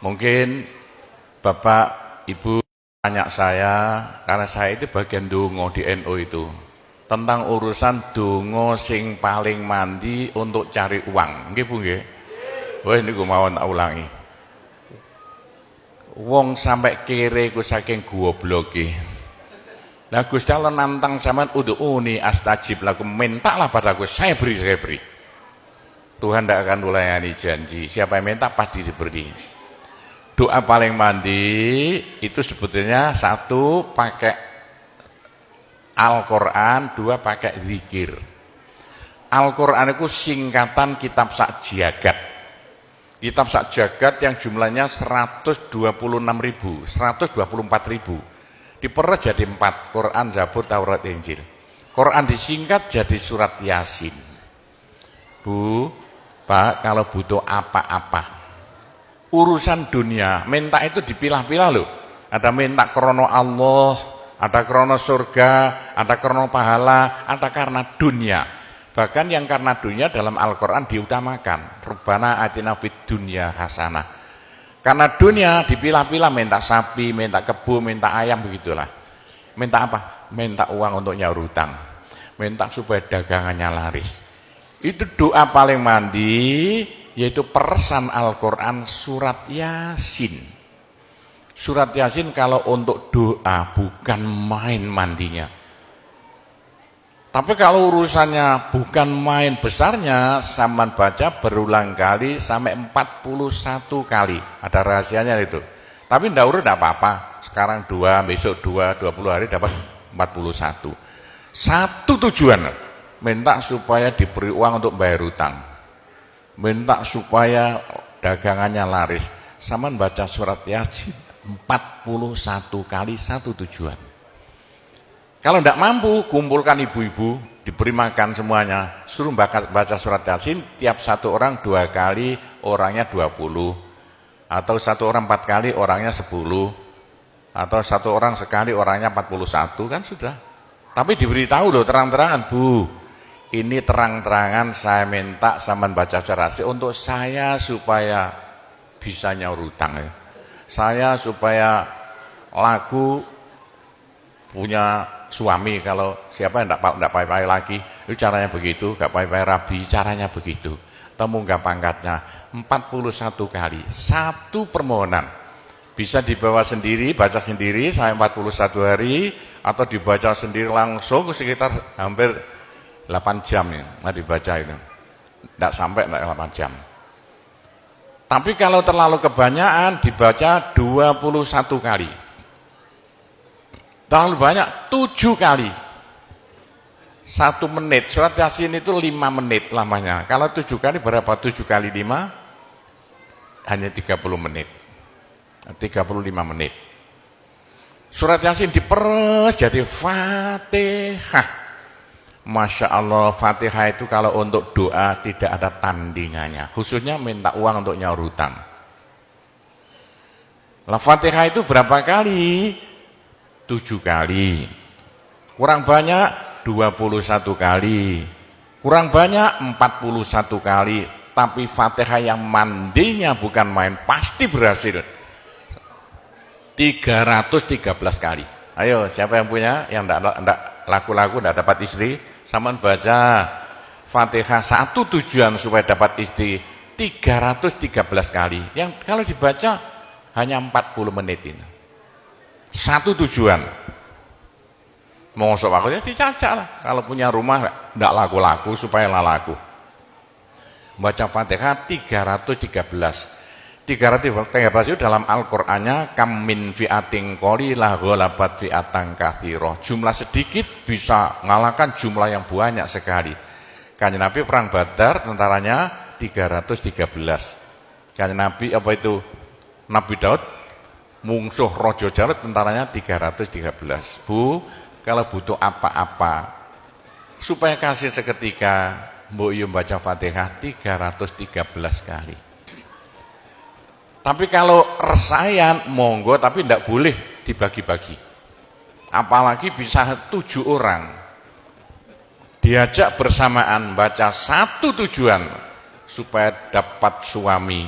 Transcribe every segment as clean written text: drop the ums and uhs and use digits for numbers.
Mungkin Bapak, Ibu tanya saya, karena saya itu bagian dongo di NU itu, tentang urusan dongo sing paling mandi untuk cari uang. Nggih Bu nggih? Wah niku mawon tak ulangi. Wong sampai kere ku saking gobloke. Lah Gusti Allah nantang sampean ud'uni astajib lakum, mintalah padaku, saya beri, saya beri. Tuhan tidak akan melayani janji. Siapa yang minta pasti diberi. Doa paling mandi itu sebetulnya satu pakai Al-Quran, dua pakai zikir. Al-Quran itu singkatan kitab sak jagat. Kitab sak jagat yang jumlahnya 126.000, 124.000. Diperes jadi 4, Quran, Zabur, Taurat, Injil. Quran disingkat jadi surat Yasin. Bu, Pak, kalau butuh apa-apa, urusan dunia, minta itu dipilah-pilah loh. Ada minta krono Allah, ada krono surga, ada krono pahala, ada karena dunia. Bahkan yang karena dunia dalam Al-Quran diutamakan. Rabbana atina fid dunya hasanah. Karena dunia dipilah-pilah, minta sapi, minta kebo, minta ayam, begitulah. Minta apa? Minta uang untuk nyaur hutang. Minta supaya dagangannya laris. Itu doa paling mandi, yaitu peresan Al-Quran surat Yasin. Surat Yasin kalau untuk doa bukan main mandinya. Tapi kalau urusannya bukan main besarnya, sampean baca berulang kali sampai 41 kali. Ada rahasianya itu. Tapi ndak urut enggak apa-apa. Sekarang 2, besok 2, 20 hari dapat 41. Satu tujuan, minta supaya diberi uang untuk bayar hutang. Minta supaya dagangannya laris. Sampean baca surat Yasin 41 kali, satu tujuan. Kalau tidak mampu, kumpulkan ibu-ibu, diberi makan semuanya, suruh baca surat Yasin, tiap satu orang 2 kali, orangnya 20, atau satu orang 4 kali, orangnya 10, atau satu orang sekali, orangnya 41, kan sudah. Tapi diberitahu loh terang-terangan, Bu, ini terang-terangan saya minta sampean baca surat Yasin untuk saya supaya bisa nyaur hutang ya. Saya supaya laku punya suami, kalau siapa yang tidak payah-payah lagi, itu caranya begitu, gak payah-payah rabi, caranya begitu. Temu gak pangkatnya, 41 kali, satu permohonan. Bisa dibawa sendiri, baca sendiri sampai 41 hari, atau dibaca sendiri langsung sekitar hampir 8 jam ya, dibaca itu. Tidak sampai 8 jam. Tapi kalau terlalu kebanyakan, dibaca 21 kali. Terlalu banyak 7 kali 1 menit. Surat Yasin itu 5 menit lamanya. Kalau 7 kali berapa? 7 kali 5 hanya 30 menit, 35 menit. Surat Yasin diperes jadi Fatihah. Masya Allah, Fatihah itu kalau untuk doa tidak ada tandingannya, khususnya minta uang untuk nyaur hutang. Lah Fatihah itu berapa kali? 7 kali. Kurang banyak 21 kali. Kurang banyak 41 kali. Tapi Fatihah yang mandinya bukan main, pasti berhasil 313 kali. Ayo, siapa yang punya, yang enggak laku-laku, enggak dapat istri, sampean baca Fatihah, satu tujuan supaya dapat istri 313 kali. Yang kalau dibaca hanya 40 menit ini. Satu tujuan. Mongso waktunya dicacak lah. Kalau punya rumah enggak laku-laku supaya laku. Baca Fatihah 313. 313 itu dalam Al-Qur'annya kam min fi'atin qalilah ghalabat fi'atan katsirah. Jumlah sedikit bisa mengalahkan jumlah yang banyak sekali. Kanjeng Nabi perang Badar tentaranya 313. Kanjeng Nabi apa itu? Nabi Daud mungsuh Raja Jalut tentaranya 313. Bu, kalau butuh apa-apa supaya kasih seketika, mbok yo baca Fatihah 313 kali. Tapi kalau resayan monggo, tapi tidak boleh dibagi-bagi. Apalagi bisa 7 orang diajak bersamaan baca satu tujuan supaya dapat suami.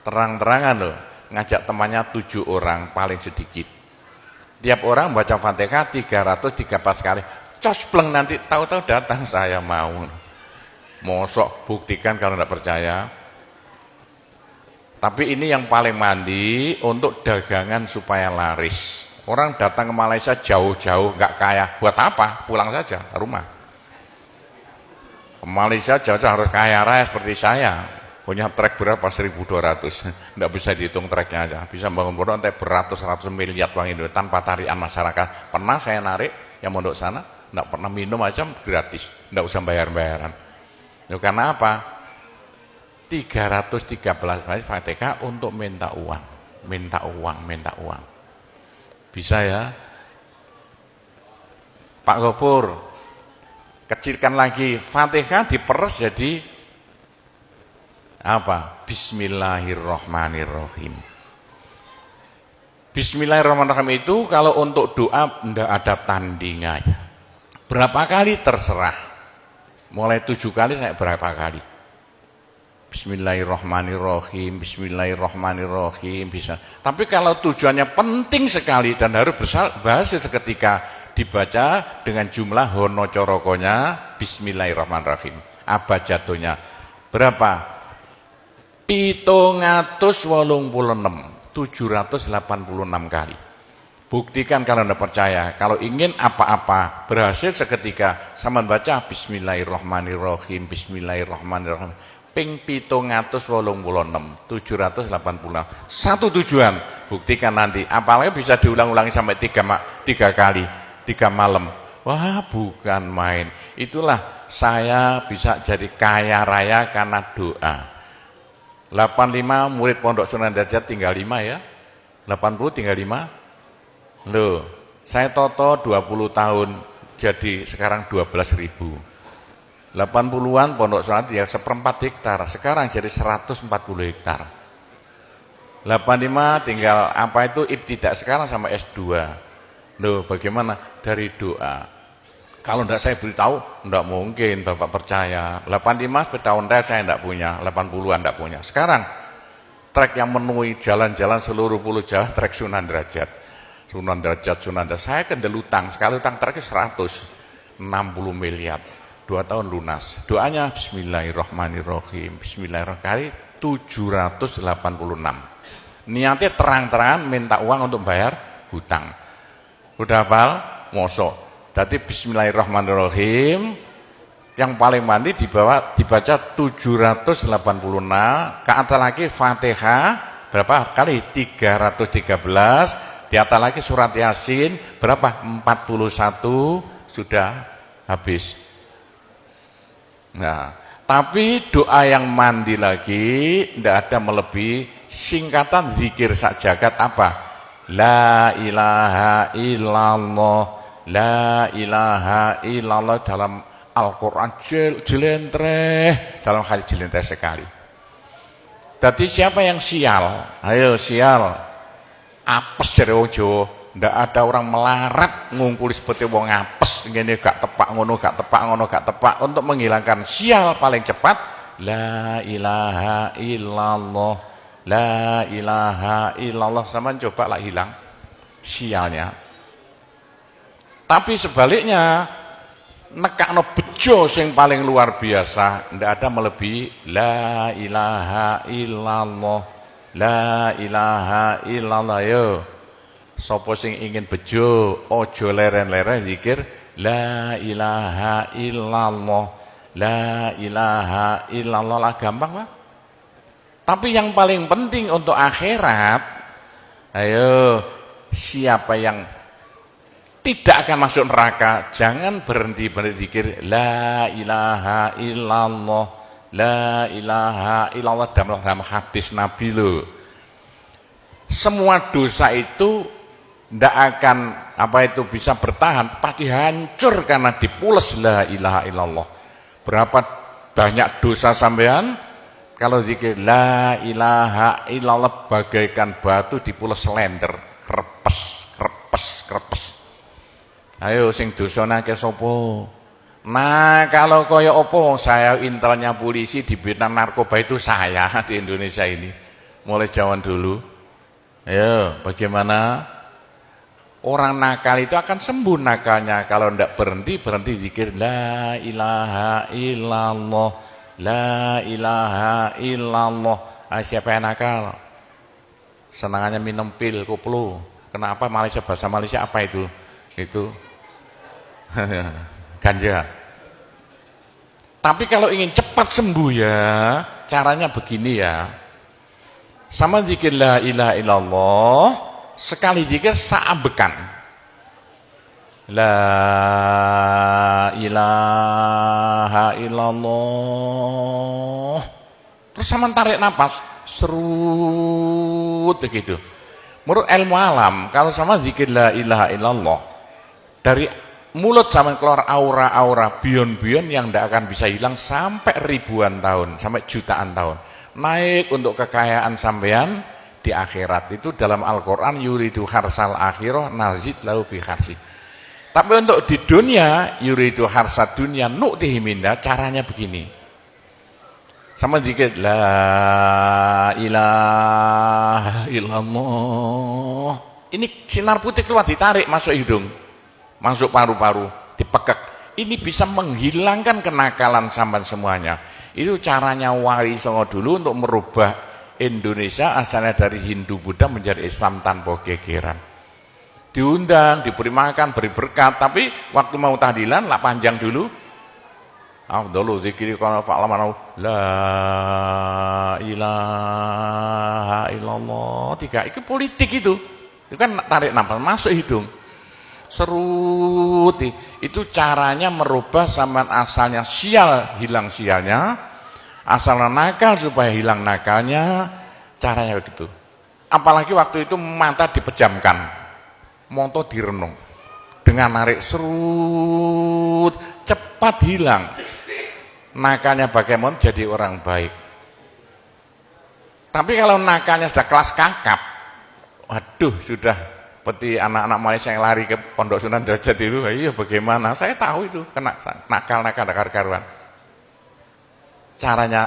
Terang-terangan loh. ngajak temannya 7 orang paling sedikit. Tiap orang baca Fatihah 313 kali. Cospleng nanti tahu-tahu datang saya mau. Mosok buktikan kalau tidak percaya. Tapi ini yang paling mandi untuk dagangan supaya laris. Orang datang ke Malaysia jauh-jauh nggak kaya, buat apa? Pulang saja ke rumah. Ke Malaysia jauh-jauh harus kaya raya seperti saya. Punya trek berapa? 1.200. Nggak bisa dihitung treknya aja. Bisa bangun pondok nanti beratus-ratus miliar uang Indonesia tanpa tarian masyarakat. Pernah saya narik yang mondok sana, nggak pernah minum aja gratis, nggak usah bayar-bayaran. Ya, karena apa? 313 kali Fatihah untuk minta uang. Bisa ya? Pak Gopur, kecilkan lagi. Fatihah diperes jadi apa? Bismillahirrahmanirrahim. Bismillahirrahmanirrahim itu kalau untuk doa tidak ada tandingannya. Berapa kali terserah. Mulai 7 kali saya berapa kali. Bismillahirrahmanirrahim, Bismillahirrahmanirrahim bisa. Tapi kalau tujuannya penting sekali dan harus berhasil seketika dibaca dengan jumlah hono corokonya Bismillahirrahmanirrahim. Abjadnya berapa? 786 kali. Buktikan kalau Anda percaya. Kalau ingin apa-apa berhasil seketika, sama baca Bismillahirrahmanirrahim, Bismillahirrahmanirrahim. Ping 786. Satu tujuan, buktikan nanti. Apalagi bisa diulang-ulangi sampai 3 kali, 3 malam. Wah, bukan main. Itulah saya bisa jadi kaya raya karena doa. 85 murid Pondok Sunan Derajat tinggal 5 ya. 80 tinggal 5. Loh, saya toto 20 tahun jadi sekarang 12.000. 80-an Pondok Sunan ya 1/4 hektar, sekarang jadi 140 hektar. 85 tinggal apa itu ibtidak sekarang sama S2. Loh, bagaimana? Dari doa. Kalau tidak saya beritahu, tidak mungkin Bapak percaya. 85 sepeda ontel saya tidak punya, 80-an tidak punya. Sekarang trek yang memenuhi jalan-jalan seluruh pulau Jawa, trek Sunan Derajat. Saya kendelutang, sekali utang treknya 160 miliar. 2 tahun lunas. Doanya Bismillahirrahmanirrahim. Bismillahirrahmanirrahim 786. Niatnya terang-terangan minta uang untuk bayar hutang. Udah hafal? Mosok. Jadi Bismillahirrahmanirrahim yang paling mandi dibaca 786, ke atas lagi Fatihah berapa kali? 313, di atas lagi surat Yasin berapa? 41, sudah habis. Nah, tapi doa yang mandi lagi tidak ada melebihi singkatan zikir sak jagat apa? La ilaha illallah, la ilaha illallah dalam Al-Quran jelentreh, dalam hadis jelentreh sekali. Jadi siapa yang sial? Ayo sial. Apes dari wong Jawa. Ndak ada orang melarat ngungkuli seperti wong apes ngene gak tepak ngono gak tepak ngono gak tepak. Untuk menghilangkan sial paling cepat la ilaha illallah, la ilaha illallah. Sama coba lah hilang sialnya. Tapi sebaliknya nekakno bejo sing paling luar biasa ndak ada melebihi la ilaha illallah, la ilaha illallah. Yo sapa sing ingin bejo ojo leren-leren zikir la ilaha illallah, la ilaha illallah lah, gampang lah. Tapi yang paling penting untuk akhirat, ayo siapa yang tidak akan masuk neraka jangan berhenti berzikir la ilaha illallah, la ilaha illallah dalam hadis Nabi loh. Semua dosa itu tidak akan bisa bertahan, pasti hancur karena dipules la ilaha illallah. Berapa banyak dosa sampean kalau zikir la ilaha illallah bagaikan batu dipules slender, krepes. Ayo sing dosane akeh sapa? Nah, kalau kaya apa saya intelnya polisi di bidang narkoba itu saya di Indonesia ini mulai zaman dulu. Ayo, bagaimana? Orang nakal itu akan sembuh nakalnya kalau tidak berhenti zikir la ilaha illallah, la ilaha illallah. Siapa yang nakal? Senangannya minum pil, koplo. Kenapa Malaysia, bahasa Malaysia apa itu? Itu ganja. Tapi kalau ingin cepat sembuh ya, caranya begini ya. Sama zikir la ilaha illallah, sekali zikir saambekan. La ilaha illallah. Terus sama tarik nafas, serut begitu. Menurut ilmu alam, kalau sama zikir la ilaha illallah, dari mulut sama keluar aura-aura bion-bion yang tidak akan bisa hilang sampai ribuan tahun, sampai jutaan tahun. Naik untuk kekayaan sampean di akhirat. Itu dalam Al-Quran, yuridu harsal akhirah nazid lahu fi harsi. Tapi untuk di dunia, yuridu harsad dunia nu'tihi minna, caranya begini. Sama dikit, la ilaha illallah. Ini sinar putih keluar, ditarik masuk hidung, masuk paru-paru, dipekek. Ini bisa menghilangkan kenakalan sampean semuanya. Itu caranya Wali Songo dulu untuk merubah Indonesia asalnya dari Hindu Buddha menjadi Islam tanpa gegeran. Diundang, diberi makan, beri berkat, tapi waktu mau tahlilan lah panjang dulu. Dulu zikir kalau fa'laman la ilaha illallah. Tiga itu politik itu. Itu kan tarik nafas masuk hidung. Serut. Itu caranya merubah sampean asalnya sial hilang sialnya. Asalnya nakal supaya hilang nakalnya, caranya begitu. Apalagi waktu itu mata dipejamkan, monto direnung, dengan narik serut, cepat hilang. Nakalnya bagaimana jadi orang baik. Tapi kalau nakalnya sudah kelas kakap, waduh sudah seperti anak-anak Malaysia yang lari ke Pondok Sunan Derajat itu, iya bagaimana? Saya tahu itu kena nakal-nakal karuan. Caranya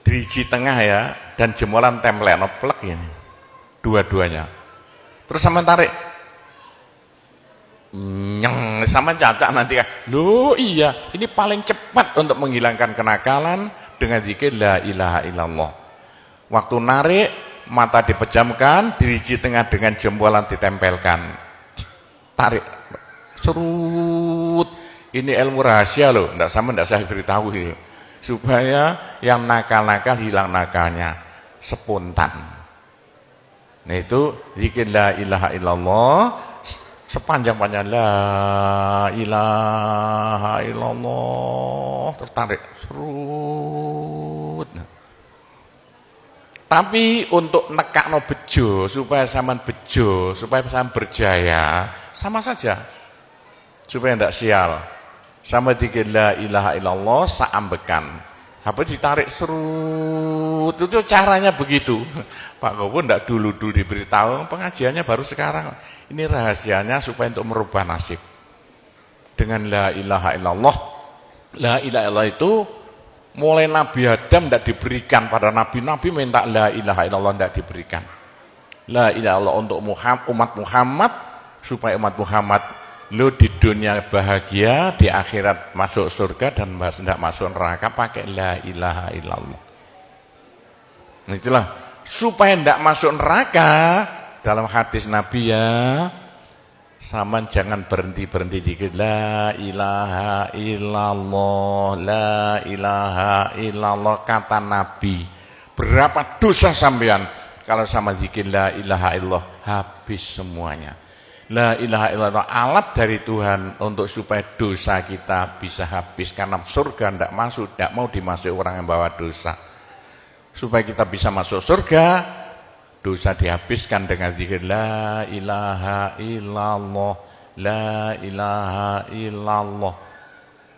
driji tengah ya, dan jemolan template plek ini dua-duanya. Terus sama tarik nyeng sama cacak nanti kan. Loh iya, ini paling cepat untuk menghilangkan kenakalan dengan zikir la ilaha illallah. Waktu narik mata dipejamkan, driji tengah dengan jempolan ditempelkan. Tarik serut. Ini ilmu rahasia loh, enggak saya beritahu itu. Supaya yang nakal-nakal hilang nakalnya spontan. Nah itu zikir la ilaha illallah sepanjang-panjang la ilaha illallah tertarik serut. Tapi untuk nekakno bejo supaya sampean bejo, supaya sampean berjaya, sama saja. Supaya tidak sial. Sama zikir la ilaha illallah saambekan. Apa ditarik serut, itu caranya begitu. Pak Gowo ndak dulu diberitahu, pengajiannya baru sekarang. Ini rahasianya supaya untuk merubah nasib. Dengan la ilaha illallah. La ilaha illallah itu mulai Nabi Adam ndak diberikan pada nabi-nabi minta la ilaha illallah ndak diberikan. La ilaha illallah untuk umat Muhammad supaya umat Muhammad lo di dunia bahagia, di akhirat masuk surga dan tidak masuk neraka pakai la ilaha illallah. Itulah supaya tidak masuk neraka dalam hadis Nabi ya, sama jangan berhenti zikir la ilaha illallah, la ilaha illallah kata Nabi. Berapa dosa sampean kalau sama zikir la ilaha illallah habis semuanya. La ilaha illallah alat dari Tuhan untuk supaya dosa kita bisa habis karena surga tidak masuk, tidak mau dimasuki orang yang bawa dosa. Supaya kita bisa masuk surga, dosa dihabiskan dengan zikir la ilaha illallah, la ilaha illallah.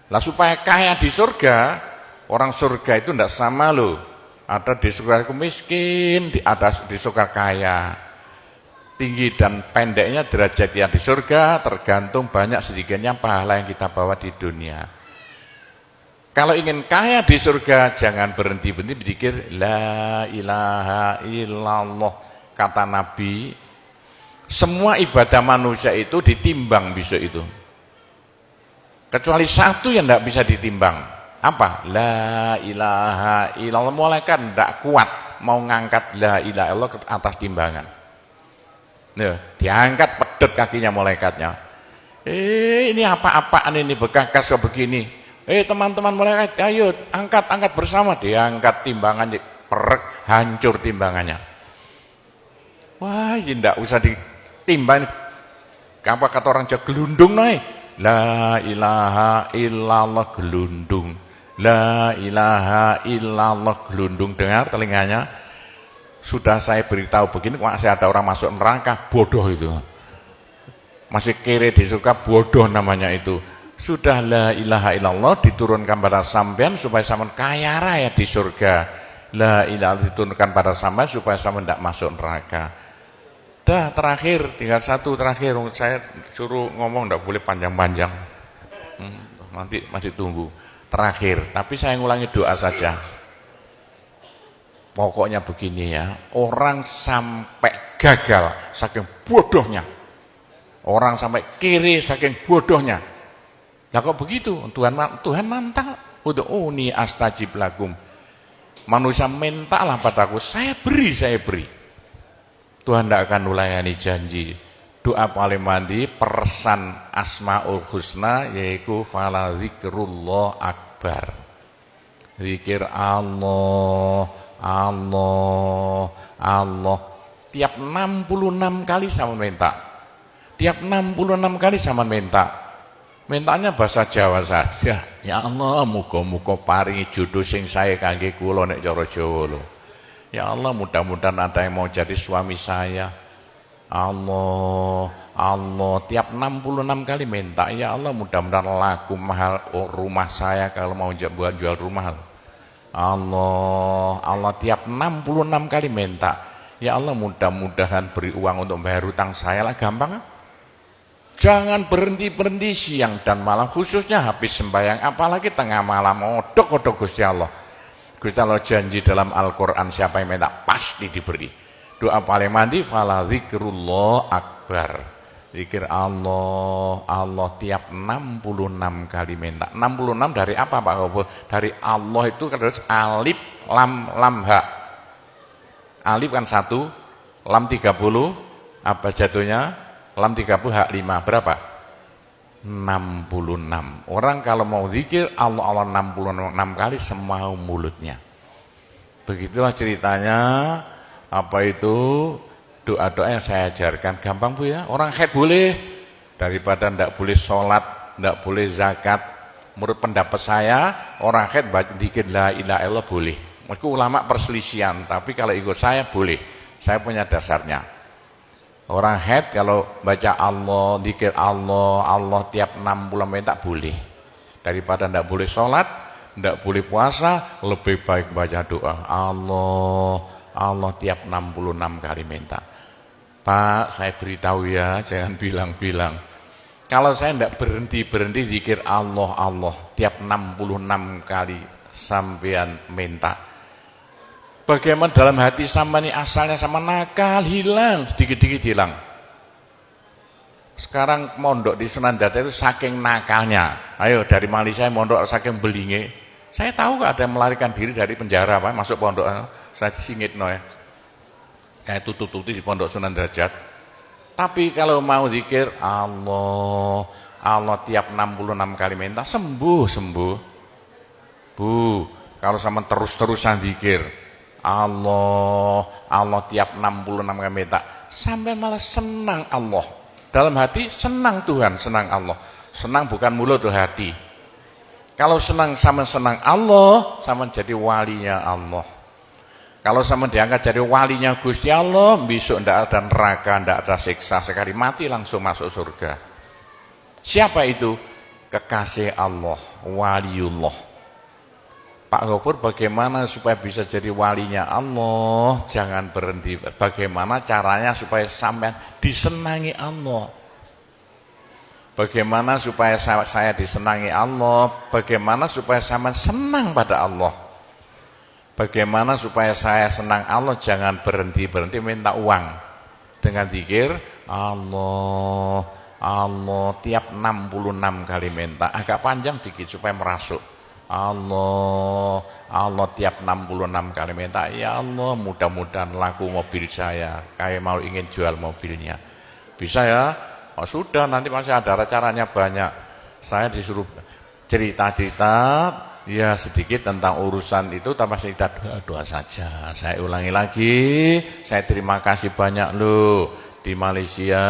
Lah supaya kaya di surga, orang surga itu tidak sama loh. Ada di surga miskin, ada di surga kaya. Tinggi dan pendeknya derajat yang di surga tergantung banyak sedikitnya pahala yang kita bawa di dunia. Kalau ingin kaya di surga jangan berhenti berzikir la ilaha illallah, kata Nabi, semua ibadah manusia itu ditimbang besok itu. Kecuali satu yang tidak bisa ditimbang. Apa? La ilaha illallah. Malaikat tidak kuat mau ngangkat la ilaha illallah ke atas timbangan. Nah, diangkat pedet kakinya malaikatnya. Ini apa-apaan ini bekas kok begini. Teman-teman malaikat, ayo angkat bersama. Diangkat timbangannya, perek, hancur timbangannya. Wah, ini tidak usah ditimbang. Apa kata orang Jawa, gelundung naik. La ilaha illallah gelundung. La ilaha illallah gelundung. Dengar telinganya. Sudah saya beritahu begini, masih ada orang masuk neraka, bodoh itu. Masih kere di surga, bodoh namanya itu. Sudah la ilaha illallah diturunkan pada sampean supaya sampean kaya raya di surga. La ilaha diturunkan pada sampean supaya sampean tidak masuk neraka. Dah terakhir, tinggal satu terakhir. Saya suruh ngomong tidak boleh panjang-panjang. Nanti masih tunggu. Terakhir, tapi saya ngulangi doa saja. Pokoknya begini ya, orang sampai gagal saking bodohnya. Orang sampai kiri saking bodohnya. Lah kok begitu? Tuhan mantap. Ud'uni astajib lakum. Manusia mintalah padaku, saya beri. Tuhan tidak akan melayani janji. Doa paling mandi persan Asmaul Husna yaitu fala zikrullah akbar. Zikir Allah, Allah, Allah. Tiap 66 kali sama minta. Tiap 66 kali sama minta. Mintanya bahasa Jawa saja. Ya Allah, muga-muga paringi jodoh sing sae kangge kula nek cara Jawa lho. Ya Allah, mudah-mudahan ada yang mau jadi suami saya. Allah, Allah, tiap 66 kali minta. Ya Allah, mudah-mudahan laku mahal rumah saya kalau mau jual rumah. Allah, Allah, tiap 66 kali minta. Ya Allah, mudah-mudahan beri uang untuk bayar hutang saya lah, gampang. Jangan berhenti siang dan malam, khususnya habis sembahyang, apalagi tengah malam, odok-odok Gusti Allah. Gusti Allah janji dalam Al-Quran, siapa yang minta pasti diberi. Doa paling mandi fala zikrullah akbar. Zikir Allah, Allah tiap 66 kali minta. 66 dari apa Pak Kobo? Dari Allah itu terus alif lam ha. Alif kan 1, lam 30, apa jatuhnya? Lam 30 hak 5, berapa? 66. Orang kalau mau zikir Allah 66 kali semau mulutnya. Begitulah ceritanya. Apa itu doa-doa yang saya ajarkan. Gampang Bu ya. Orang haid boleh, daripada tidak boleh sholat, tidak boleh zakat. Menurut pendapat saya, orang haid zikir la ilaha illallah boleh. Itu ulama perselisihan, tapi kalau ikut saya boleh. Saya punya dasarnya. Orang haid kalau baca Allah, zikir Allah, Allah tiap 60 menit tak boleh. Daripada tidak boleh sholat, tidak boleh puasa, lebih baik baca doa Allah, Allah tiap 66 kali minta. Pak, saya beritahu ya, jangan bilang-bilang. Kalau saya tidak berhenti zikir Allah, Allah tiap 66 kali sampean minta. Bagaimana dalam hati sama ini asalnya sama nakal, hilang, sedikit-sedikit hilang. Sekarang mondok di Sunan Data itu saking nakalnya. Ayo dari Malaysia mondok saking belinge. Saya tahu kok ada yang melarikan diri dari penjara, Pak, masuk pondok. Saya singit no ya. Kayak tutup-tutup di pondok Sunan Derajat. Tapi kalau mau zikir Allah, Allah tiap 66 kali minta sembuh. Bu, kalau sama terus-terusan zikir Allah, Allah tiap 66 kali minta, sampai malah senang Allah. Dalam hati senang Tuhan, senang Allah. Senang bukan mulut tuh hati. Kalau senang sama senang Allah, sama jadi walinya Allah. Kalau sama diangkat jadi walinya Gusti Allah, besok tidak ada neraka, tidak ada siksa, sekali mati langsung masuk surga. Siapa itu? Kekasih Allah, waliullah. Pak Gopur, bagaimana supaya bisa jadi walinya Allah? Jangan berhenti. Bagaimana caranya supaya sampai disenangi Allah? Bagaimana supaya saya disenangi Allah? Bagaimana supaya sama senang pada Allah? Bagaimana supaya saya senang Allah, jangan berhenti-berhenti minta uang. Dengan zikir Allah, Allah tiap 66 kali minta, agak panjang dikit supaya merasuk. Allah, Allah tiap 66 kali minta, ya Allah mudah-mudahan laku mobil saya, kayak mau ingin jual mobilnya. Bisa ya? Oh, sudah, nanti masih ada caranya banyak. Saya disuruh cerita-cerita ya sedikit tentang urusan itu, tanpa cerita doa saja. Saya ulangi lagi, saya terima kasih banyak loh di Malaysia.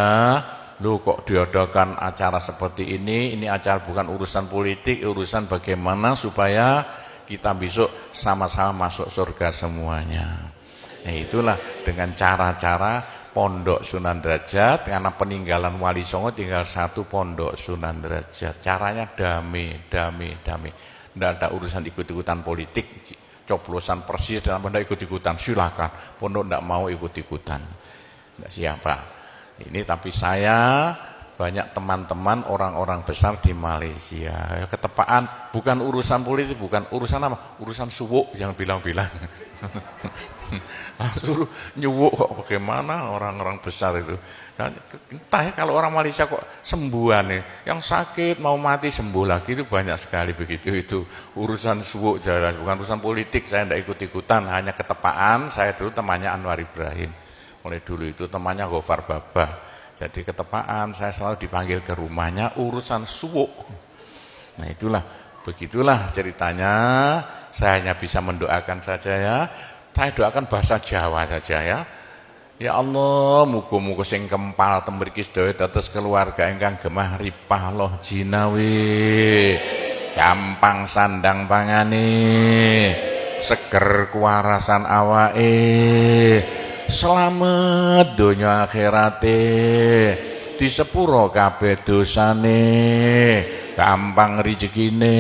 Loh kok diadakan acara seperti ini acara bukan urusan politik, urusan bagaimana supaya kita besok sama-sama masuk surga semuanya. Nah itulah dengan cara-cara Pondok Sunan Derajat, karena peninggalan Wali Songo tinggal satu Pondok Sunan Derajat. Caranya damai. Tidak ada urusan ikut-ikutan politik, coblosan persis dan tidak ikut-ikutan, silakan. Pondok tidak mau ikut-ikutan, tidak siapa. Ini tapi saya banyak teman-teman orang-orang besar di Malaysia. Ketepaan bukan urusan politik, bukan urusan apa? Urusan suwuk yang bilang-bilang. Suruh nyuwuk kok bagaimana orang-orang besar itu. Entah ya kalau orang Malaysia kok sembuhan nih, yang sakit mau mati sembuh lagi itu banyak sekali begitu. Itu urusan suwuk jelas, bukan urusan politik. Saya tidak ikut-ikutan, hanya ketepaan. Saya dulu temannya Anwar Ibrahim. Mulai dulu itu temannya Gofar Babah. Jadi ketepaan saya selalu dipanggil ke rumahnya urusan suwuk. Nah itulah, begitulah ceritanya. Saya hanya bisa mendoakan saja ya. Saya doakan bahasa Jawa saja ya. Ya Allah, muga-muga sing kempal tembriki sedaya dados keluarga ingkang gemah ripah loh jinawi. Gampang sandang pangane, seger kuwarasan awake. Selamat donya akhirate, di sepuro kabeh dosane, gampang rezekine,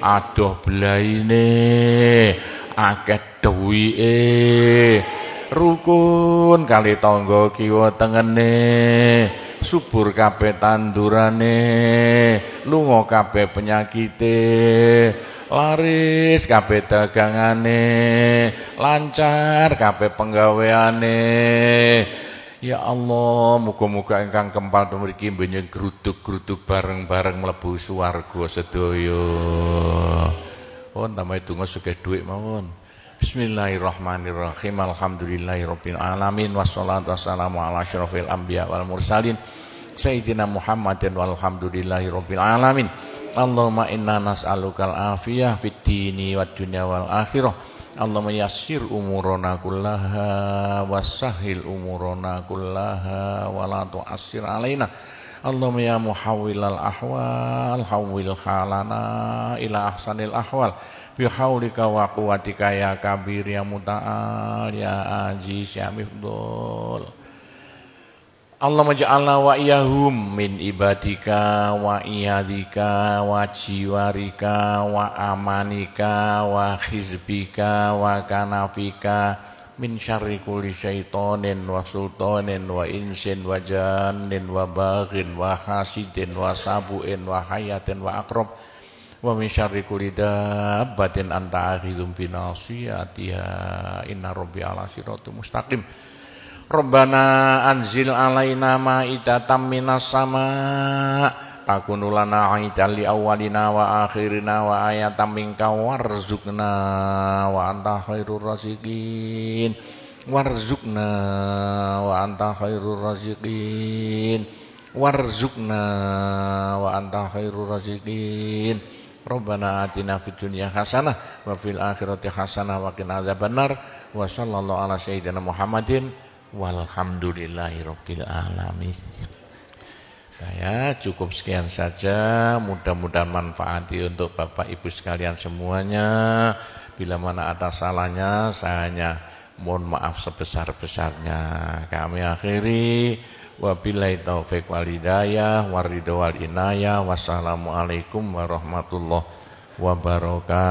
adoh belaine, akeh duwike, rukun kali tangga kiwa tengene, subur kabeh tandurane, lunga kabeh penyakite, laris kabeh dagangane, lancar kabeh penggaweane. Ya Allah, muga-muga ingkang kempal mriki mbenjing gruduk-gruduk bareng-bareng mlebu swarga sedaya. Pun tambahi donga sugih dhuwit mawon. Bismillahirrahmanirrahim. Alhamdulillahirabbil alamin wassalatu wassalamu ala asyrofil anbiya wal mursalin sayyidina Muhammadin walhamdulillahirabbil alamin. Allahumma inna nas'alukal afiyah fid dini wad dunya wal akhirah. Allahumma yassir umurana kullaha wassahhil umurana kullaha wa la tu'assir alaina. Allahumma ya muhawwilal ahwal hawwil halana ila ahsanil ahwal bi haulika wa quwwatika ya kabir ya muta'al ya aziz ya mifdul. Allahumma ja'alna wa iyahum min ibadika wa iyadika wa jiwarika wa amanika wa hizbika wa kanafika min syarri kulli syaitonin wa sultanin wa insin wa jannin wa baghin wa hasidin wa sabu'in wa hayatin wa akrab wa min syarri kulli dabbatin anta akhidhum binasiyatiha inna rabbi ala siratul mustaqim. Rabbana anzil alaina ma'idatan minas sama' takunu lana aidan li awwalina wa akhirina wa ayatan minka warzuqna wa anta khairur raziqin warzuqna wa anta khairur raziqin warzuqna wa anta khairur raziqin. Rabbana atina fid dunya hasanah wa fil akhirati hasanah wa qina adzabannar wa sallallahu ala sayyidina Muhammadin walhamdulillahirabbil alamin. Saya cukup sekian saja, mudah-mudahan manfaati untuk Bapak Ibu sekalian semuanya. Bila mana ada salahnya, saya hanya mohon maaf sebesar-besarnya. Kami akhiri, wabillahi taufik wal hidayah, waridho wal inayah, wassalamualaikum warahmatullahi wabarakatuh.